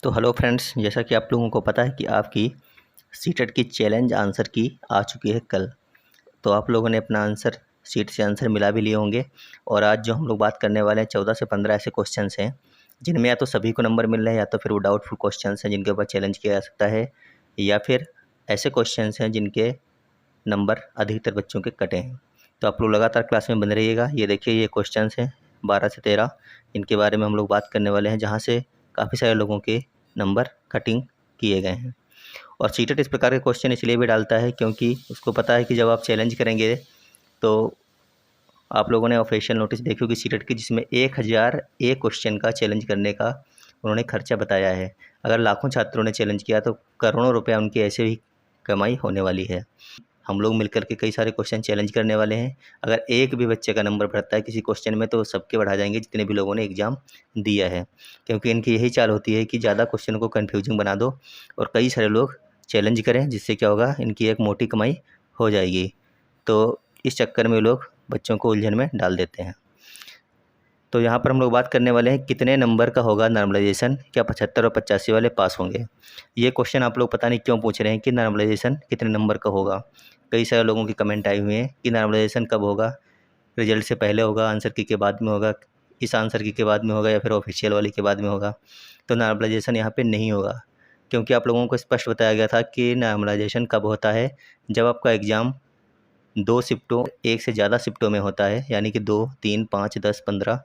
तो hello friends, जैसा कि आप लोगों को पता है कि आपकी सीटेट की चैलेंज आंसर की आ चुकी है कल। तो आप लोगों ने अपना आंसर सीट से आंसर मिला भी लिए होंगे। और आज जो हम लोग बात करने वाले हैं 14 से 15 ऐसे क्वेश्चंस हैं जिनमें या तो सभी को नंबर मिल रहे हैं या तो फिर वो डाउटफुल क्वेश्चंस हैं जिनके ऊपर चैलेंज किया जा सकता है, या फिर ऐसे क्वेश्चंस हैं जिनके नंबर अधिकतर बच्चों के कटे हैं। तो आप लोग लगातार क्लास में बने रहिएगा। ये देखिए, ये क्वेश्चंस हैं 12 से 13, इनके बारे में हम लोग बात करने वाले हैं, जहाँ से काफ़ी सारे लोगों के नंबर कटिंग किए गए हैं। और सीटेट इस प्रकार के क्वेश्चन इसलिए भी डालता है क्योंकि उसको पता है कि जब आप चैलेंज करेंगे तो आप लोगों ने ऑफिशियल नोटिस देखी होगी सीटेट की, जिसमें 1000 एक क्वेश्चन का चैलेंज करने का उन्होंने खर्चा बताया है। अगर लाखों छात्रों ने चैलेंज किया तो करोड़ों रुपया उनकी ऐसे ही कमाई होने वाली है। हम लोग मिलकर के कई सारे क्वेश्चन चैलेंज करने वाले हैं। अगर एक भी बच्चे का नंबर बढ़ता है किसी क्वेश्चन में तो सबके बढ़ा जाएंगे जितने भी लोगों ने एग्ज़ाम दिया है, क्योंकि इनकी यही चाल होती है कि ज़्यादा क्वेश्चन को कन्फ्यूजिंग बना दो और कई सारे लोग चैलेंज करें, जिससे क्या होगा, इनकी एक मोटी कमाई हो जाएगी। तो इस चक्कर में लोग बच्चों को उलझन में डाल देते हैं। तो यहाँ पर हम लोग बात करने वाले हैं कितने नंबर का होगा नॉर्मलाइजेशन, क्या 75 और 85 वाले पास होंगे। ये क्वेश्चन आप लोग पता नहीं क्यों पूछ रहे हैं कि नॉर्मलाइजेशन कितने नंबर का होगा। कई सारे लोगों की कमेंट आई हुई हैं कि नॉर्मलाइजेशन कब होगा, रिजल्ट से पहले होगा, आंसर की के बाद में होगा, इस आंसर की के बाद में होगा, या फिर ऑफिशियल वाली के बाद में होगा। तो नॉर्मलाइजेशन यहाँ पे नहीं होगा, क्योंकि आप लोगों को स्पष्ट बताया गया था कि नॉर्मलाइजेशन कब होता है, जब आपका एग्ज़ाम 2 शिफ्टों, एक से ज़्यादा शिफ्टों में होता है, यानी कि 2, 3, 5, 10, 15।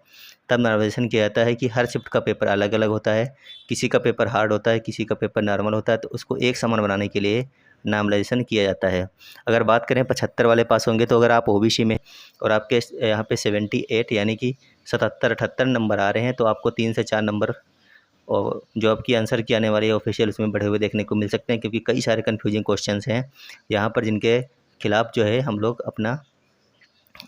तब नॉर्मलाइजेशन किया जाता है कि हर शिफ्ट का पेपर अलग अलग होता है, किसी का पेपर हार्ड होता है, किसी का पेपर नॉर्मल होता है, तो उसको एक समान बनाने के लिए नॉर्मलाइजेशन किया जाता है। अगर बात करें 75 वाले पास होंगे, तो अगर आप ओबीसी में और आपके यहाँ पे 78 यानी कि 77-78 नंबर आ रहे हैं, तो आपको 3 से 4 नंबर और जो आपकी आंसर की आने वाली है ऑफिशियल, उसमें बढ़े हुए देखने को मिल सकते हैं, क्योंकि कई सारे कन्फ्यूजिंग क्वेश्चंस हैं यहाँ पर जिनके खिलाफ जो है हम लोग अपना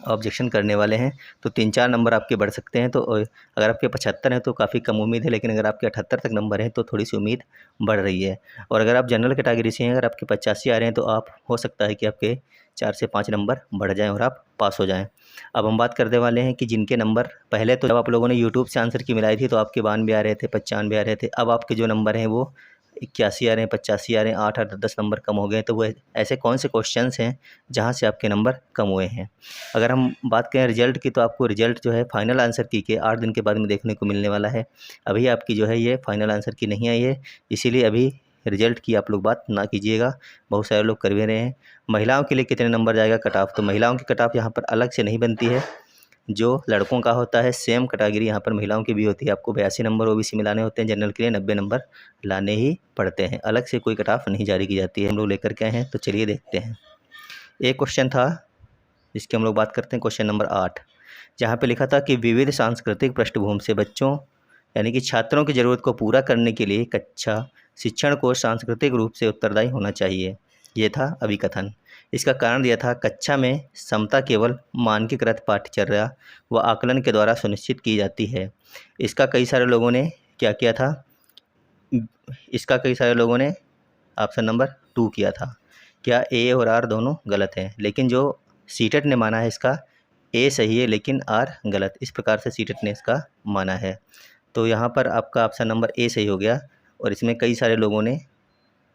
ऑब्जेक्शन करने वाले हैं। तो 3-4 नंबर आपके बढ़ सकते हैं। तो अगर आपके 75 हैं तो काफ़ी कम उम्मीद है, लेकिन अगर आपके 78 तक नंबर हैं तो थोड़ी सी उम्मीद बढ़ रही है। और अगर आप जनरल कैटेगरी से हैं, अगर आपके 85 आ रहे हैं, तो आप हो सकता है कि आपके 4 से 5 नंबर बढ़ जाएँ और आप पास हो जाएँ। अब हम बात करने वाले हैं कि जिनके नंबर पहले, तो जब आप लोगों ने यूट्यूब से आंसर की मिलाई थी तो आपके 92 आ रहे थे, 95 आ रहे थे। अब आपके जो नंबर हैं वो 81 आ रहे हैं, 85 आ रहे हैं, 8-8, 10 नंबर कम हो गए। तो वो ऐसे कौन से क्वेश्चंस हैं जहाँ से आपके नंबर कम हुए हैं। अगर हम बात करें रिजल्ट की, तो आपको रिजल्ट जो है फाइनल आंसर की के 8 दिन के बाद में देखने को मिलने वाला है। अभी आपकी जो है ये फाइनल आंसर की नहीं आई है, इसीलिए अभी रिजल्ट की आप लोग बात ना कीजिएगा। बहुत सारे लोग कर भी रहे हैं। महिलाओं के लिए कितने नंबर जाएगा कट ऑफ, तो महिलाओं की कट ऑफ यहाँ पर अलग से नहीं बनती है, जो लड़कों का होता है सेम कैटेगरी यहाँ पर महिलाओं की भी होती है। आपको 82 नंबर ओबीसी में लाने होते हैं, जनरल के लिए 90 नंबर लाने ही पड़ते हैं। अलग से कोई कट ऑफ नहीं जारी की जाती है। हम लोग लेकर के आए हैं, तो चलिए देखते हैं। एक क्वेश्चन था जिसकी हम लोग बात करते हैं, क्वेश्चन नंबर 8, जहाँ पे लिखा था कि विविध सांस्कृतिक पृष्ठभूमि से बच्चों यानी कि छात्रों की ज़रूरत को पूरा करने के लिए कक्षा शिक्षण को सांस्कृतिक रूप से उत्तरदायी होना चाहिए। ये था अभिकथन। इसका कारण दिया था, कक्षा में समता केवल मानकीकृत पाठ्यचर्या व आकलन के द्वारा सुनिश्चित की जाती है। इसका कई सारे लोगों ने क्या किया था, इसका कई सारे लोगों ने ऑप्शन नंबर 2 किया था। क्या ए और आर दोनों गलत हैं, लेकिन जो सीटेट ने माना है इसका ए सही है लेकिन आर गलत। इस प्रकार से सीटेट ने इसका माना है। तो यहाँ पर आपका ऑप्शन नंबर ए सही हो गया, और इसमें कई सारे लोगों ने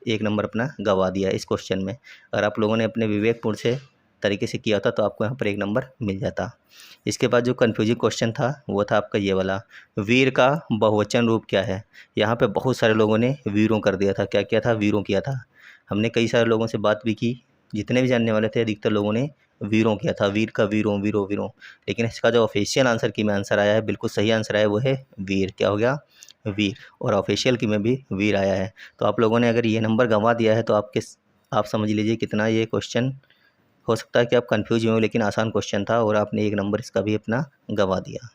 एक नंबर अपना गंवा दिया इस क्वेश्चन में। अगर आप लोगों ने अपने विवेकपूर्ण से तरीके से किया होता तो आपको यहाँ पर एक नंबर मिल जाता। इसके बाद जो कन्फ्यूजिंग क्वेश्चन था वो था आपका ये वाला, वीर का बहुवचन रूप क्या है। यहाँ पे बहुत सारे लोगों ने वीरों कर दिया था। क्या किया था, वीरों किया था। हमने कई सारे लोगों से बात भी की, जितने भी जानने वाले थे अधिकतर लोगों ने वीरों किया था, वीर का वीरों वीरों वीरों। लेकिन इसका जो ऑफिशियल आंसर की में आंसर आया है, बिल्कुल सही आंसर आया, वो है वीर। क्या हो गया, वीर। और ऑफिशियल की में भी वीर आया है। तो आप लोगों ने अगर ये नंबर गंवा दिया है तो आप समझ लीजिए कितना ये क्वेश्चन हो सकता है कि आप कंफ्यूज हुए, लेकिन आसान क्वेश्चन था और आपने एक नंबर इसका भी अपना गंवा दिया।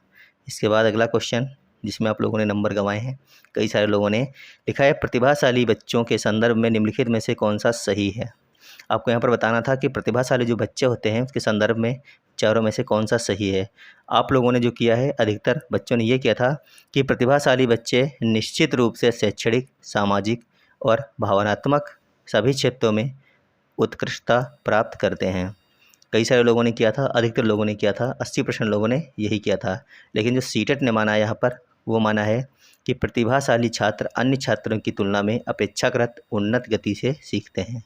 इसके बाद अगला क्वेश्चन जिसमें आप लोगों ने नंबर गंवाए हैं, कई सारे लोगों ने लिखा है, प्रतिभाशाली बच्चों के संदर्भ में निम्नलिखित में से कौन सा सही है। आपको यहाँ पर बताना था कि प्रतिभाशाली जो बच्चे होते हैं उसके संदर्भ में चारों में से कौन सा सही है। आप लोगों ने जो किया है, अधिकतर बच्चों ने ये किया था कि प्रतिभाशाली बच्चे निश्चित रूप से शैक्षणिक, सामाजिक और भावनात्मक सभी क्षेत्रों में उत्कृष्टता प्राप्त करते हैं। कई सारे लोगों ने किया था, अधिकतर लोगों ने किया था, 80% लोगों ने यही किया था। लेकिन जो सीटेट ने माना है यहाँ पर वो माना है कि प्रतिभाशाली छात्र अन्य छात्रों की तुलना में अपेक्षाकृत उन्नत गति से सीखते हैं।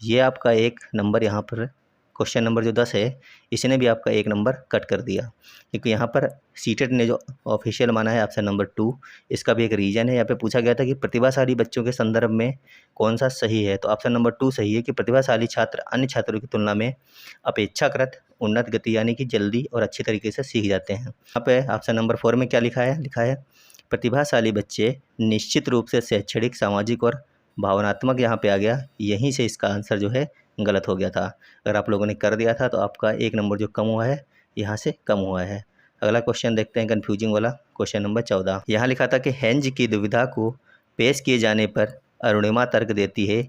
ये आपका एक नंबर यहाँ पर क्वेश्चन नंबर जो 10 है इसने भी आपका एक नंबर कट कर दिया, क्योंकि यहाँ पर सीटेट ने जो ऑफिशियल माना है ऑप्शन नंबर 2, इसका भी एक रीज़न है। यहाँ पे पूछा गया था कि प्रतिभाशाली बच्चों के संदर्भ में कौन सा सही है, तो ऑप्शन नंबर 2 सही है कि प्रतिभाशाली छात्र अन्य छात्रों की तुलना में अपेक्षाकृत उन्नत गति यानी कि जल्दी और अच्छे तरीके से सीख जाते हैं। यहाँ पे ऑप्शन नंबर 4 में क्या लिखा है प्रतिभाशाली बच्चे निश्चित रूप से शैक्षणिक, सामाजिक और भावनात्मक, यहाँ पे आ गया, यहीं से इसका आंसर जो है गलत हो गया था। अगर आप लोगों ने कर दिया था तो आपका एक नंबर जो कम हुआ है यहाँ से कम हुआ है। अगला क्वेश्चन देखते हैं, कन्फ्यूजिंग वाला क्वेश्चन नंबर 14। यहाँ लिखा था कि हेंज की दुविधा को पेश किए जाने पर अरुणिमा तर्क देती है,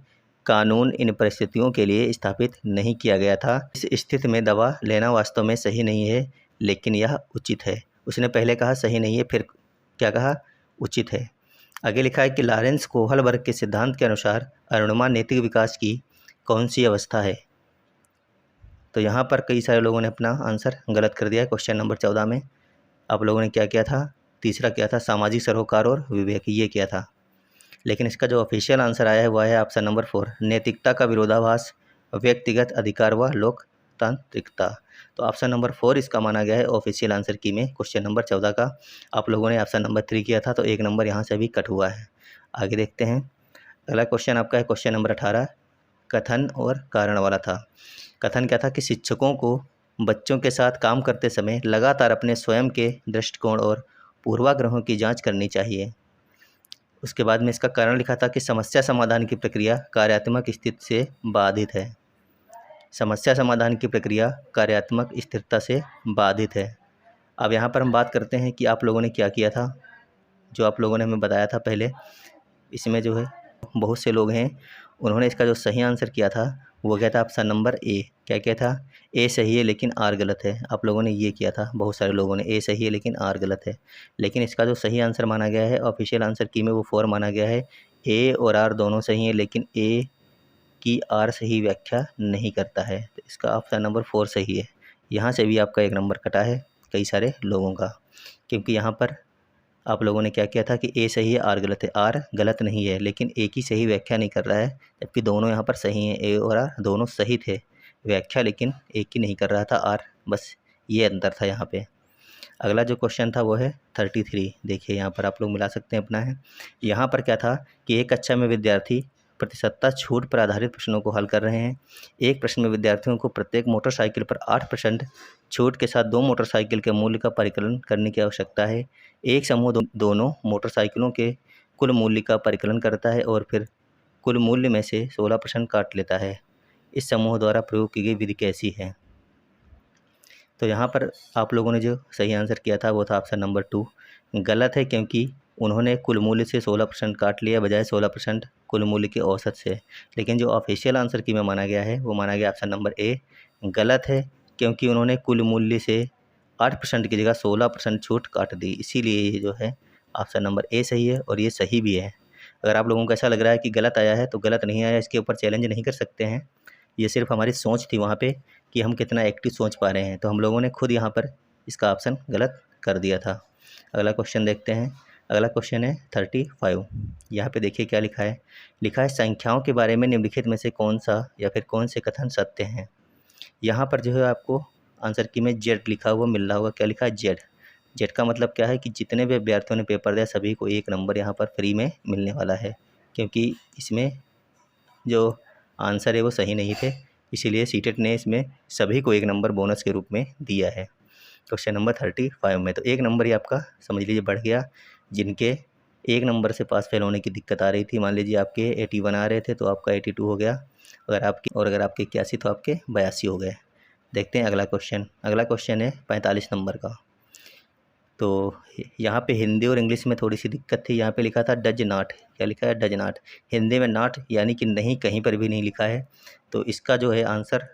कानून इन परिस्थितियों के लिए स्थापित नहीं किया गया था। इस स्थिति में दवा लेना वास्तव में सही नहीं है, लेकिन यह उचित है। उसने पहले कहा सही नहीं है, फिर क्या कहा, उचित है। आगे लिखा है कि लॉरेंस कोहलबर्ग के सिद्धांत के अनुसार अरुणिमा नैतिक विकास की कौन सी अवस्था है। तो यहाँ पर कई सारे लोगों ने अपना आंसर गलत कर दिया है। क्वेश्चन नंबर 14 में आप लोगों ने क्या किया था, तीसरा क्या था, सामाजिक सरोकार और विवेक, ये किया था। लेकिन इसका जो ऑफिशियल आंसर आया है वह है ऑप्शन नंबर 4, नैतिकता का विरोधाभास, व्यक्तिगत अधिकार व लोकतांत्रिकता। तो ऑप्शन नंबर 4 इसका माना गया है ऑफिशियल आंसर की में क्वेश्चन नंबर 14 का। आप लोगों ने ऑप्शन नंबर 3 किया था, तो एक नंबर यहाँ से भी कट हुआ है। आगे देखते हैं, अगला क्वेश्चन आपका है क्वेश्चन नंबर 18, कथन और कारण वाला था। कथन क्या था कि शिक्षकों को बच्चों के साथ काम करते समय लगातार अपने स्वयं के दृष्टिकोण और पूर्वाग्रहों की जांच करनी चाहिए। उसके बाद में इसका कारण लिखा था कि समस्या समाधान की प्रक्रिया कार्यात्मक स्थिति से बाधित है। समस्या समाधान की प्रक्रिया कार्यात्मक स्थिरता से बाधित है। अब यहाँ पर हम बात करते हैं कि आप लोगों ने क्या किया था, जो आप लोगों ने हमें बताया था पहले। इसमें जो है बहुत से लोग हैं, उन्होंने इसका जो सही आंसर किया था वो क्या था, ऑप्शन नंबर ए। क्या था, ए सही है लेकिन आर गलत है। आप लोगों ने ये किया था, बहुत सारे लोगों ने ए सही है लेकिन आर गलत है। लेकिन इसका जो सही आंसर माना गया है ऑफिशियल आंसर की में वो 4 माना गया है। ए और आर दोनों सही हैं, लेकिन ए की आर सही व्याख्या नहीं करता है, तो इसका ऑप्शन नंबर 4 सही है। यहाँ से भी आपका एक नंबर कटा है कई सारे लोगों का, क्योंकि यहाँ पर आप लोगों ने क्या किया था कि ए सही है आर गलत है। आर गलत नहीं है, लेकिन ए की सही व्याख्या नहीं कर रहा है, जबकि दोनों यहाँ पर सही हैं। ए और आर दोनों सही थे व्याख्या, लेकिन ए की नहीं कर रहा था आर, बस ये अंतर था यहाँ पे। अगला जो क्वेश्चन था वो है 33। देखिए यहाँ पर आप लोग मिला सकते हैं अपना है। यहाँ पर क्या था कि एक कक्षा में विद्यार्थी प्रतिशतता छूट पर आधारित प्रश्नों को हल कर रहे हैं। एक प्रश्न में विद्यार्थियों को प्रत्येक मोटरसाइकिल पर 8% छूट के साथ 2 मोटरसाइकिल के मूल्य का परिकलन करने की आवश्यकता है। एक समूह दोनों मोटरसाइकिलों के कुल मूल्य का परिकलन करता है और फिर कुल मूल्य में से 16% काट लेता है। इस समूह द्वारा प्रयोग की गई विधि कैसी है। तो यहाँ पर आप लोगों ने जो सही आंसर किया था वो था ऑप्शन नंबर 2। गलत है, क्योंकि उन्होंने कुल मूल्य से 16% काट लिया बजाय 16% कुल मूल्य के औसत से। लेकिन जो ऑफिशियल आंसर की में माना गया है वो माना गया ऑप्शन नंबर ए। गलत है, क्योंकि उन्होंने कुल मूल्य से 8% की जगह 16% छूट काट दी, इसीलिए ये जो है ऑप्शन नंबर ए सही है और ये सही भी है। अगर आप लोगों को ऐसा लग रहा है कि गलत आया है तो गलत नहीं आया, इसके ऊपर चैलेंज नहीं कर सकते हैं। ये सिर्फ हमारी सोच थी वहाँ पे कि हम कितना एक्टिव सोच पा रहे हैं, तो हम लोगों ने खुद यहाँ पर इसका ऑप्शन गलत कर दिया था। अगला क्वेश्चन देखते हैं। अगला क्वेश्चन है 35। यहाँ पे देखिए क्या लिखा है। लिखा है संख्याओं के बारे में निम्नलिखित में से कौन सा या फिर कौन से कथन सत्य हैं। यहाँ पर जो है आपको आंसर की में जेड लिखा हुआ मिल रहा होगा। क्या लिखा है, जेड। जेड का मतलब क्या है कि जितने भी अभ्यर्थियों ने पेपर दिया सभी को एक नंबर यहाँ पर फ्री में मिलने वाला है, क्योंकि इसमें जो आंसर है वो सही नहीं थे, इसीलिए सीटेट ने इसमें सभी को एक नंबर बोनस के रूप में दिया है क्वेश्चन नंबर 35 में। तो एक नंबर ही आपका समझ लीजिए बढ़ गया। जिनके एक नंबर से पास फेल होने की दिक्कत आ रही थी, मान लीजिए आपके 81 आ रहे थे तो आपका 82 हो गया, अगर आपके 81 तो आपके 82 हो गए। देखते हैं अगला क्वेश्चन। अगला क्वेश्चन है 45 नंबर का। तो यहाँ पे हिंदी और इंग्लिश में थोड़ी सी दिक्कत थी। यहाँ पे लिखा था डज नॉट। क्या लिखा है, डज नॉट। हिंदी में नॉट यानी कि नहीं कहीं पर भी नहीं लिखा है, तो इसका जो है आंसर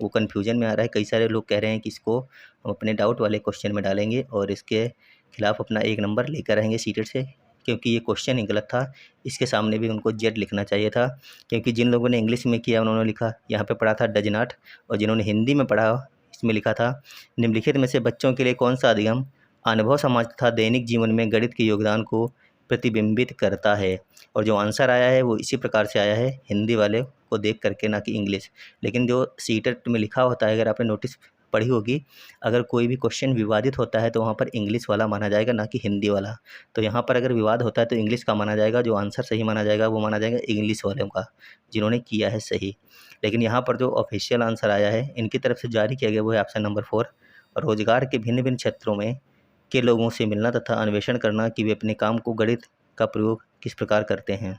वो कन्फ्यूजन में आ रहा है। कई सारे लोग कह रहे हैं कि इसको हम अपने डाउट वाले क्वेश्चन में डालेंगे और इसके खिलाफ अपना एक नंबर लेकर रहेंगे सीटेट से, क्योंकि ये क्वेश्चन ही गलत था। इसके सामने भी उनको जेड लिखना चाहिए था, क्योंकि जिन लोगों ने इंग्लिश में किया उन्होंने लिखा यहाँ पे पढ़ा था डज नॉट, और जिन्होंने हिंदी में पढ़ा इसमें लिखा था निम्नलिखित में से बच्चों के लिए कौन सा अधिगम अनुभव समाज तथा दैनिक जीवन में गणित के योगदान को प्रतिबिंबित करता है। और जो आंसर आया है वो इसी प्रकार से आया है, हिंदी वाले को देख करके, ना कि इंग्लिश। लेकिन जो सीटेट में लिखा होता है, अगर आपने नोटिस पढ़ी होगी, अगर कोई भी क्वेश्चन विवादित होता है तो वहाँ पर इंग्लिश वाला माना जाएगा, ना कि हिंदी वाला। तो यहाँ पर अगर विवाद होता है तो इंग्लिश का माना जाएगा, जो आंसर सही माना जाएगा वो माना जाएगा इंग्लिश वालों का, जिन्होंने किया है सही। लेकिन यहाँ पर जो ऑफिशियल आंसर आया है इनकी तरफ से जारी किया गया वो है ऑप्शन नंबर 4, रोजगार के भिन्न भिन्न क्षेत्रों में के लोगों से मिलना तथा अन्वेषण करना कि वे अपने काम को गणित का प्रयोग किस प्रकार करते हैं।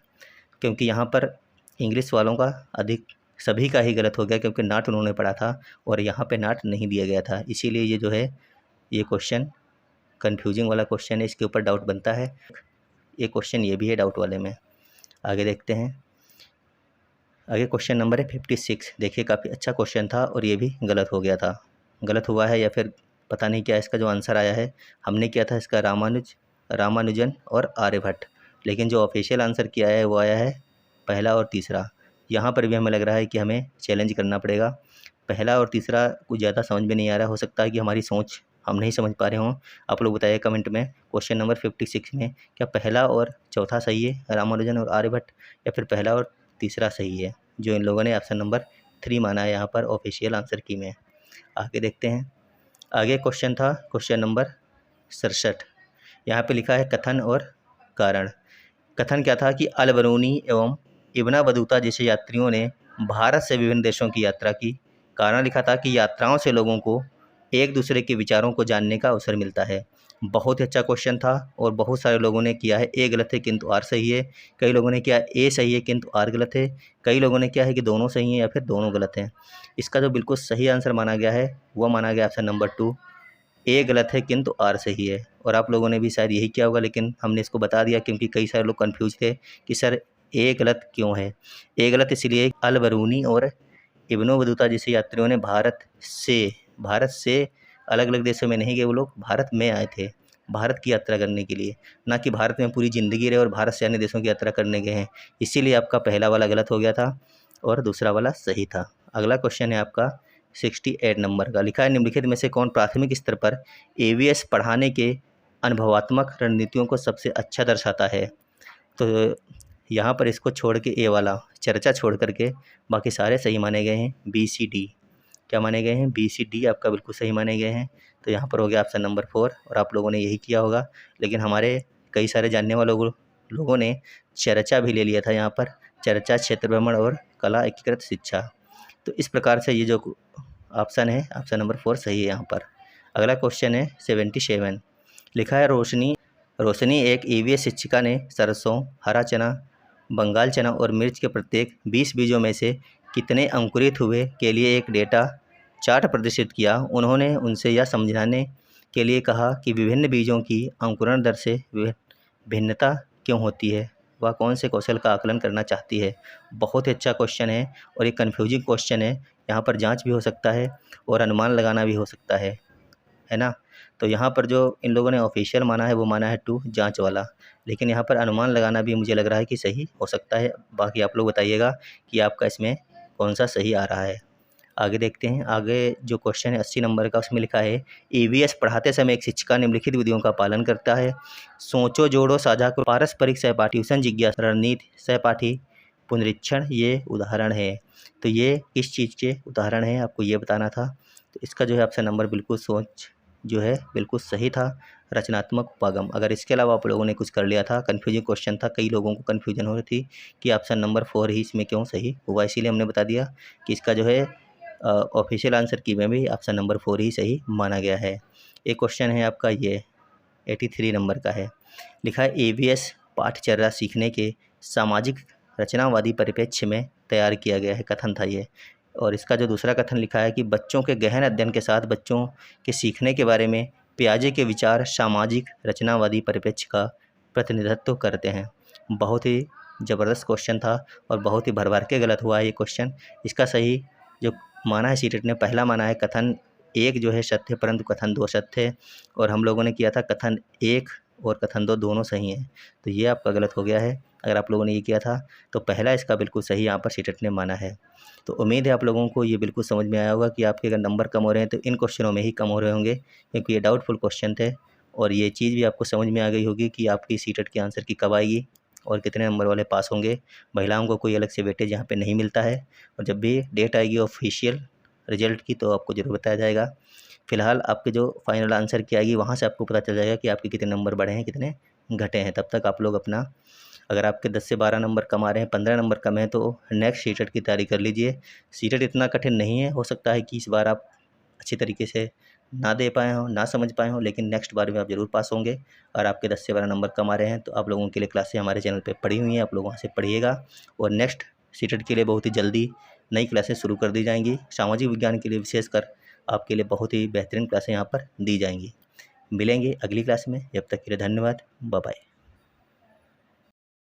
क्योंकि यहाँ पर इंग्लिश वालों का अधिक सभी का ही गलत हो गया, क्योंकि नाट उन्होंने पढ़ा था और यहाँ पे नाट नहीं दिया गया था, इसीलिए ये जो है ये क्वेश्चन कन्फ्यूजिंग वाला क्वेश्चन है, इसके ऊपर डाउट बनता है। ये क्वेश्चन ये भी है डाउट वाले में। आगे देखते हैं। आगे क्वेश्चन नंबर है 56। देखिए काफ़ी अच्छा क्वेश्चन था और ये भी गलत हो गया था। गलत हुआ है या फिर पता नहीं क्या, इसका जो आंसर आया है हमने किया था इसका रामानुजन और आर्यभट्ट, लेकिन जो ऑफिशियल आंसर किया है वो आया है पहला और तीसरा। यहाँ पर भी हमें लग रहा है कि हमें चैलेंज करना पड़ेगा। पहला और तीसरा कुछ ज़्यादा समझ में नहीं आ रहा, हो सकता है कि हमारी सोच हम नहीं समझ पा रहे हों। आप लोग बताइए कमेंट में, क्वेश्चन नंबर 56 में क्या पहला और चौथा सही है, रामानुजन और आर्यभट्ट, या फिर पहला और तीसरा सही है, जो इन लोगों ने ऑप्शन नंबर 3 माना है यहाँ पर ऑफिशियल आंसर की में। आगे देखते हैं। आगे क्वेश्चन था क्वेश्चन नंबर 67। यहाँ पे लिखा है कथन और कारण। कथन क्या था कि अल बरूनी एवं इब्न बतूता जैसे यात्रियों ने भारत से विभिन्न देशों की यात्रा की। कारण लिखा था कि यात्राओं से लोगों को एक दूसरे के विचारों को जानने का अवसर मिलता है। बहुत ही अच्छा क्वेश्चन था और बहुत सारे लोगों ने किया है ए गलत है किंतु आर सही है, कई लोगों ने किया ए सही है किंतु आर गलत है, कई लोगों ने किया है कि दोनों सही हैं या फिर दोनों गलत हैं। इसका जो बिल्कुल सही आंसर माना गया है वह माना गया ऑप्शन नंबर 2, ए गलत है किंतु आर सही है। और आप लोगों ने भी शायद यही किया होगा, लेकिन हमने इसको बता दिया क्योंकि कई सारे लोग कंफ्यूज थे कि सर ए गलत क्यों है। ए गलत इसलिए अल बरूनी और इब्न बतूता जैसे यात्रियों ने भारत से अलग अलग देशों में नहीं गए, वो लोग भारत में आए थे भारत की यात्रा करने के लिए, ना कि भारत में पूरी ज़िंदगी रहे और भारत से अन्य देशों की यात्रा करने गए हैं। इसीलिए आपका पहला वाला गलत हो गया था और दूसरा वाला सही था। अगला क्वेश्चन है आपका 68 नंबर का। लिखा है निम्नलिखित में से कौन प्राथमिक स्तर पर एवीएस पढ़ाने के अनुभवात्मक रणनीतियों को सबसे अच्छा दर्शाता है। तो यहाँ पर इसको छोड़ के ए वाला चर्चा छोड़ करके बाकी सारे सही माने गए हैं। बी सी डी क्या माने गए हैं, बी सी डी आपका बिल्कुल सही माने गए हैं। तो यहाँ पर हो गया ऑप्शन नंबर 4 और आप लोगों ने यही किया होगा। लेकिन हमारे कई सारे जानने वाले लोगों ने चर्चा भी ले लिया था यहाँ पर, चर्चा, क्षेत्र भ्रमण और कला एकीकृत शिक्षा। तो इस प्रकार से ये जो ऑप्शन है ऑप्शन नंबर 4 सही है यहाँ पर। अगला क्वेश्चन है 77। लिखा है रोशनी एक ईवीएस शिक्षिका ने सरसों, हरा चना, बंगाल चना और मिर्च के प्रत्येक 20 बीजों में से कितने अंकुरित हुए के लिए एक डेटा चार्ट प्रदर्शित किया। उन्होंने उनसे यह समझाने के लिए कहा कि विभिन्न बीजों की अंकुरण दर से भिन्नता क्यों होती है, वह कौन से कौशल का आकलन करना चाहती है। बहुत ही अच्छा क्वेश्चन है और एक कन्फ्यूजिंग क्वेश्चन है। यहाँ पर जांच भी हो सकता है और अनुमान लगाना भी हो सकता है ना। तो यहाँ पर जो इन लोगों ने ऑफिशियल माना है वो माना है 2 जांच वाला, लेकिन यहाँ पर अनुमान लगाना भी मुझे लग रहा है कि सही हो सकता है। बाकी आप लोग बताइएगा कि आपका इसमें कौन सा सही आ रहा है। आगे देखते हैं। आगे जो क्वेश्चन है 80 नंबर का, उसमें लिखा है ईवीएस पढ़ाते समय एक शिक्षिका निम्नलिखित विधियों का पालन करता है। सोचो, जोड़ो, साझा करो, पारस्परिक सहपाठी, ट्यूशन, जिज्ञासा, रणनीति, सहपाठी, पुनरीक्षण, ये उदाहरण है। तो ये किस चीज़ के उदाहरण हैं आपको ये बताना था। तो इसका जो है ऑप्शन नंबर बिल्कुल सोच जो है बिल्कुल सही था, रचनात्मक उपागम। अगर इसके अलावा आप लोगों ने कुछ कर लिया था, कन्फ्यूजिंग क्वेश्चन था, कई लोगों को कन्फ्यूजन हो रही थी कि ऑप्शन नंबर 4 ही इसमें क्यों सही हुआ, इसीलिए हमने बता दिया कि इसका जो है ऑफिशियल आंसर की में भी ऑप्शन नंबर 4 ही सही माना गया है। एक क्वेश्चन है आपका ये 83 नंबर का है। लिखा है ईवीएस पाठचर्या सीखने के सामाजिक रचनावादी परिप्रेक्ष्य में तैयार किया गया है, कथन था ये। और इसका जो दूसरा कथन लिखा है कि बच्चों के गहन अध्ययन के साथ बच्चों के सीखने के बारे में पियाजे के विचार सामाजिक रचनावादी परिप्रेक्ष्य का प्रतिनिधित्व करते हैं। बहुत ही ज़बरदस्त क्वेश्चन था और बहुत ही भर भर के गलत हुआ है ये क्वेश्चन। इसका सही जो माना है सीटेट ने, पहला माना है कथन 1 जो है सत्य परंतु कथन 2 सत्य है, और हम लोगों ने किया था कथन 1 और कथन 2 दोनों सही हैं। तो ये आपका गलत हो गया है। अगर आप लोगों ने ये किया था तो पहला इसका बिल्कुल सही यहाँ पर सीटेट ने माना है। तो उम्मीद है आप लोगों को ये बिल्कुल समझ में आया होगा कि आपके अगर नंबर कम हो रहे हैं तो इन क्वेश्चनों में ही कम हो रहे होंगे, क्योंकि ये डाउटफुल क्वेश्चन थे और ये चीज़ भी आपको समझ में आ गई होगी कि आपकी सीटेट की आंसर की कब आएगी और कितने नंबर वाले पास होंगे। महिलाओं को कोई अलग से वेटेज यहाँ पे नहीं मिलता है, और जब भी डेट आएगी ऑफिशियल रिजल्ट की तो आपको ज़रूर बताया जाएगा। फ़िलहाल आपके जो फाइनल आंसर की आएगी वहाँ से आपको पता चल जाएगा कि आपके कितने नंबर बढ़े हैं, कितने घटे हैं। तब तक आप लोग अपना, अगर आपके 10 से 12 नंबर कम आ रहे हैं, 15 नंबर कम है, तो नेक्स्ट सीटेट की तैयारी कर लीजिए। सीटेट इतना कठिन नहीं है, हो सकता है कि इस बार आप अच्छी तरीके से ना दे पाए हों, ना समझ पाए हों, लेकिन नेक्स्ट बार में आप ज़रूर पास होंगे। और आपके 10 से 12 नंबर कम आ रहे हैं तो आप लोगों के लिए क्लासें हमारे चैनल पे पड़ी हुई हैं, आप लोग वहाँ से पढ़िएगा। और नेक्स्ट सीटेट के लिए बहुत ही जल्दी नई क्लासें शुरू कर दी जाएंगी। सामाजिक विज्ञान के लिए विशेषकर आपके लिए बहुत ही बेहतरीन क्लासें यहाँ पर दी जाएंगी। मिलेंगे अगली क्लास में, जब तक के लिए धन्यवाद, बाय बाय।